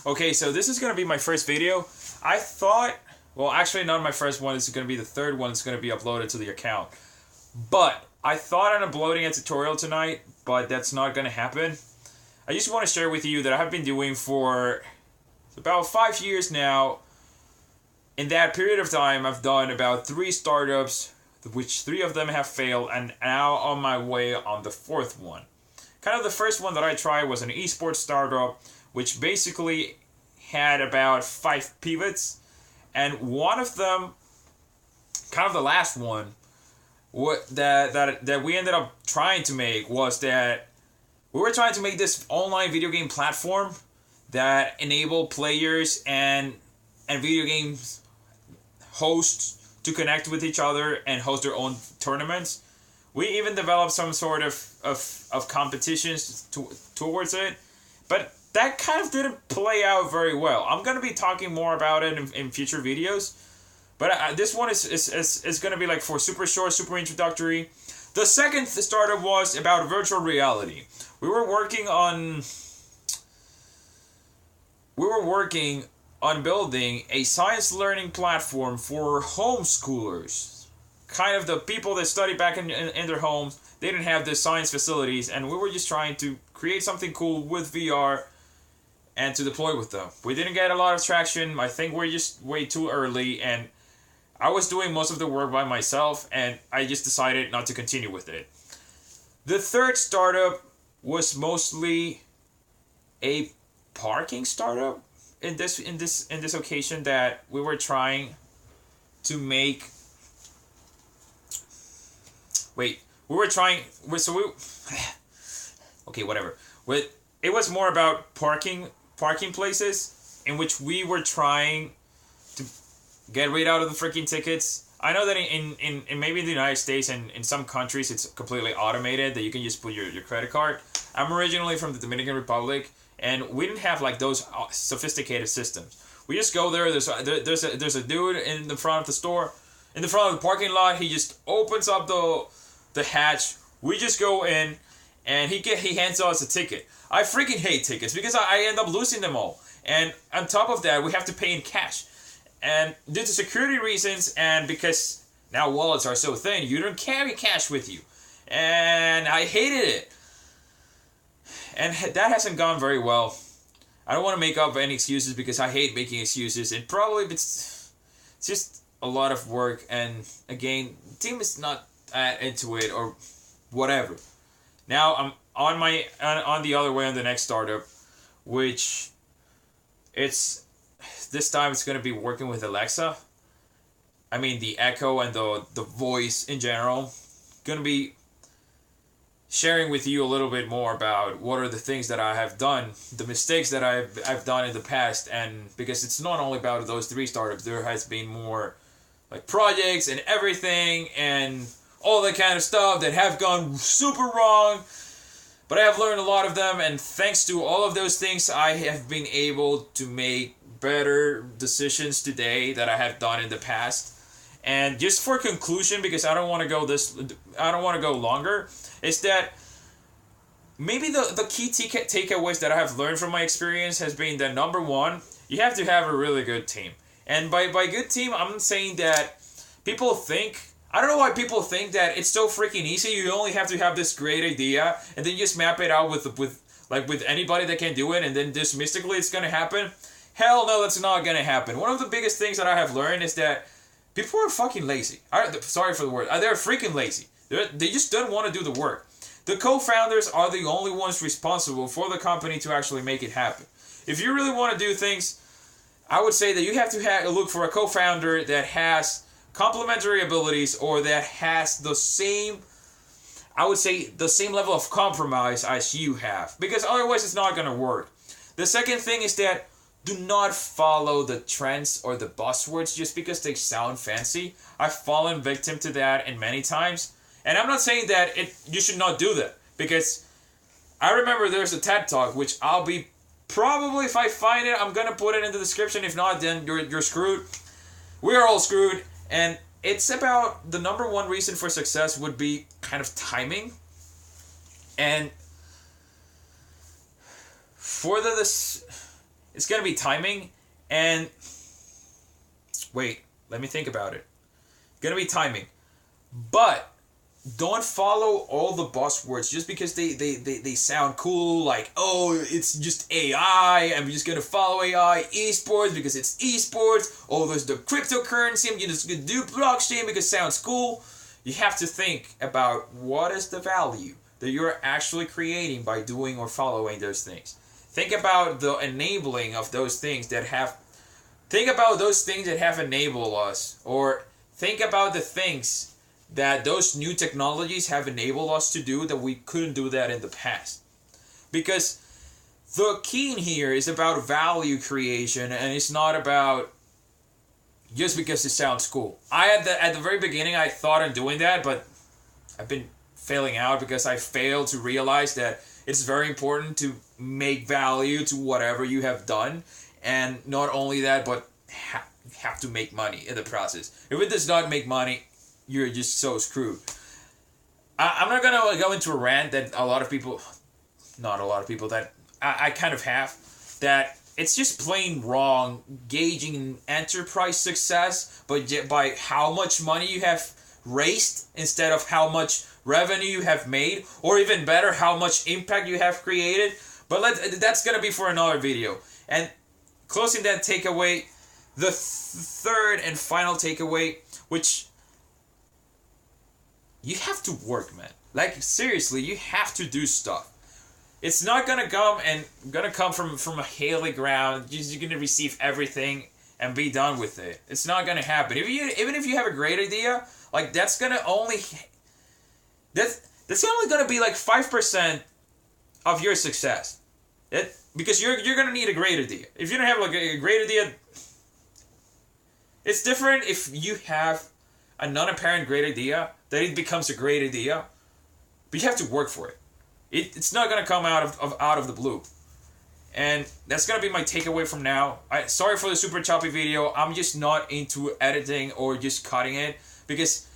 Okay, so this is going to be my first video. I thought, well, actually not my first one. This is going to be the third one that's going to be uploaded to the account. But I thought on uploading a tutorial tonight, but that's not going to happen. I just want to share with you that I have been doing for about 5 years now. In that period of time, I've done about 3 startups, which 3 of them have failed, and now on my way on the 4th one. Kind of the first one that I tried was an eSports startup, which basically had about 5 pivots, and one of them, kind of the last one, that we ended up trying to make was that we were trying to make this online video game platform that enabled players and video games hosts to connect with each other and host their own tournaments. We even developed some sort of competitions towards it, but that kind of didn't play out very well. I'm going to be talking more about it in future videos, but this one is going to be like for super short, super introductory. The second startup was about virtual reality. We were working on building a science learning platform for homeschoolers. Kind of the people that study back in their homes, they didn't have the science facilities, and we were just trying to create something cool with VR and to deploy with them. We didn't get a lot of traction. I think we're just way too early, and I was doing most of the work by myself, and I just decided not to continue with it. The third startup was mostly a parking startup in this occasion that we were trying to make. Okay, whatever. It was more about parking places in which we were trying to get rid out of the freaking tickets. I know that in maybe in the United States and in some countries it's completely automated that you can just put your credit card. I'm originally from the Dominican Republic, and we didn't have like those sophisticated systems. We just go there. There's a dude in the front of the store, in the front of the parking lot. He just opens up the hatch. We just go in, and he hands us a ticket. I freaking hate tickets because I end up losing them all. And on top of that, we have to pay in cash. And due to security reasons, and because now wallets are so thin, you don't carry cash with you. And I hated it. And that hasn't gone very well. I don't want to make up any excuses because I hate making excuses. And probably it's just a lot of work. And again, the team is not into it or whatever. Now I'm on the other way on the next startup, which this time it's going to be working with Alexa. I mean the Echo and the voice in general. Going to be sharing with you a little bit more about what are the things that I have done, the mistakes that I've done in the past, and because it's not only about those 3 startups, there has been more like projects and everything and all that kind of stuff that have gone super wrong. But I have learned a lot of them, and thanks to all of those things, I have been able to make better decisions today that I have done in the past. And just for conclusion, because I don't want to go longer, is that maybe the key takeaways that I have learned from my experience has been that number 1, you have to have a really good team. And by good team, I'm saying that people think, I don't know why people think that it's so freaking easy. You only have to have this great idea and then just map it out with anybody that can do it, and then just mystically it's gonna happen. Hell no, that's not gonna happen. One of the biggest things that I have learned is that people are fucking lazy. Sorry for the word. They're freaking lazy. They just don't want to do the work. The co-founders are the only ones responsible for the company to actually make it happen. If you really want to do things, I would say that you have to look for a co-founder that has complementary abilities or that has the same level of compromise as you have, because otherwise it's not going to work. The second thing is that do not follow the trends or the buzzwords just because they sound fancy. I've fallen victim to that in many times, and I'm not saying that you should not do that, because I remember there's a TED Talk which I'll be probably, if I find it, I'm gonna put it in the description. If not, then you're screwed. We are all screwed. And it's about the number 1 reason for success would be kind of timing. And for It's gonna be timing, and wait, let me think about it. It's gonna be timing, but don't follow all the buzzwords just because they sound cool, like, oh, it's just AI, I'm just gonna follow AI, eSports because it's eSports, oh, there's the cryptocurrency, I'm just gonna do blockchain because it sounds cool. You have to think about what is the value that you're actually creating by doing or following those things. Think about the enabling of those things that have, think about those things that have enabled us, or think about the things that those new technologies have enabled us to do that we couldn't do that in the past. Because the key in here is about value creation, and it's not about just because it sounds cool. At the very beginning I thought on doing that, but I've been failing out because I failed to realize that it's very important to make value to whatever you have done, and not only that, but have to make money in the process. If it does not make money, you're just so screwed. I'm not gonna go into a rant that a lot of people, not a lot of people, that I kind of have, that it's just plain wrong gauging enterprise success by how much money you have raised instead of how much revenue you have made, or even better, how much impact you have created. But that's gonna be for another video. And closing that takeaway, the third and final takeaway, which you have to work, man. Like, seriously, you have to do stuff. It's not gonna come from a hairy ground. You're gonna receive everything and be done with it. It's not gonna happen. Even if you have a great idea, like, that's only gonna be like 5% of your success. Because you're gonna need a great idea. If you don't have like a great idea, it's different if you have a non-apparent great idea, that it becomes a great idea, but you have to work for it. It's not gonna come out of the blue, and that's gonna be my takeaway from now. Sorry for the super choppy video. I'm just not into editing or just cutting it because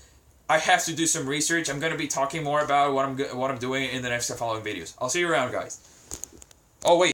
I have to do some research. I'm gonna be talking more about what I'm doing in the next following videos. I'll see you around, guys. Oh wait.